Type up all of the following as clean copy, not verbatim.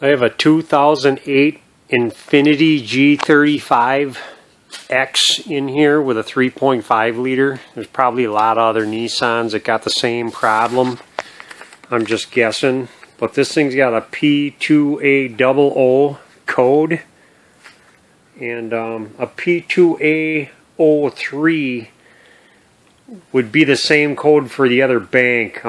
I have a 2008 Infiniti G35X in here with a 3.5 liter. There's probably a lot of other Nissans that got the same problem. I'm just guessing. But this thing's got a P2A00 code and a P2A03 would be the same code for the other bank.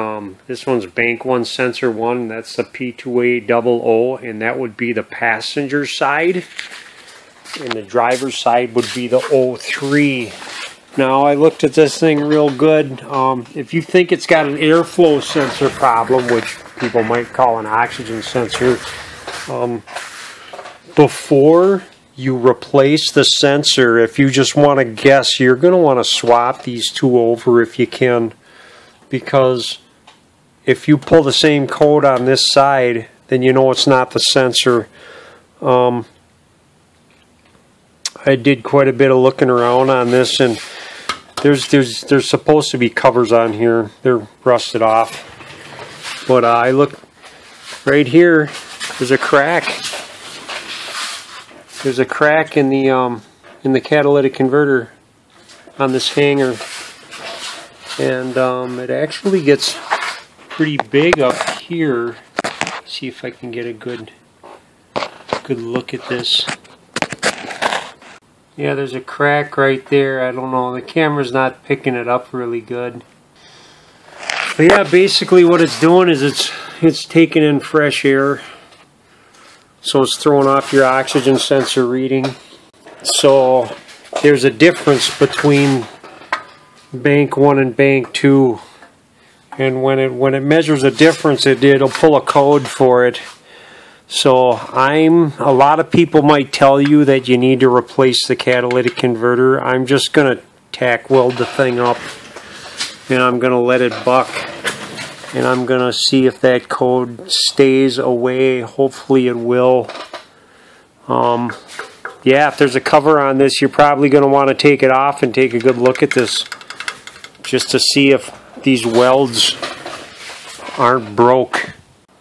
This one's bank 1 sensor 1, that's the P2A00, and that would be the passenger side, and the driver's side would be the 03. Now I looked at this thing real good. If you think it's got an airflow sensor problem, which people might call an oxygen sensor, before you replace the sensor, if you just want to guess, you're going to want to swap these two over if you can, because if you pull the same code on this side, then you know it's not the sensor. I did quite a bit of looking around on this, and there's supposed to be covers on here. They're rusted off, but I look right here. There's a crack. There's a crack in the catalytic converter on this hanger, and it actually gets pretty big up here. Let's see if I can get a good look at this. Yeah, there's a crack right there. I don't know, the camera's not picking it up really good. But yeah, basically what it's doing is it's taking in fresh air. So it's throwing off your oxygen sensor reading. So there's a difference between bank 1 and bank 2. And when it measures a difference, it'll pull a code for it. So a lot of people might tell you that you need to replace the catalytic converter. I'm just going to tack weld the thing up, and I'm going to let it buck. And I'm going to see if that code stays away. Hopefully it will. Yeah, if there's a cover on this, you're probably going to want to take it off and take a good look at this, just to see if these welds aren't broke.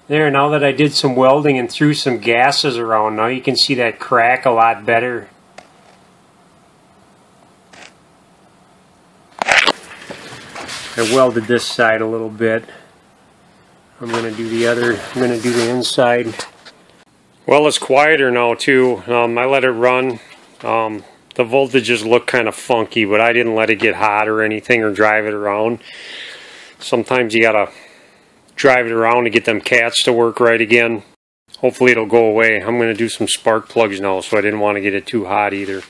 There, now that I did some welding and threw some gases around, now you can see that crack a lot better. I welded this side a little bit. I'm going to do the inside. Well, it's quieter now too. I let it run. The voltages look kind of funky, but I didn't let it get hot or anything or drive it around. Sometimes you gotta drive it around to get them cats to work right again. Hopefully it'll go away. I'm going to do some spark plugs now, so I didn't want to get it too hot either.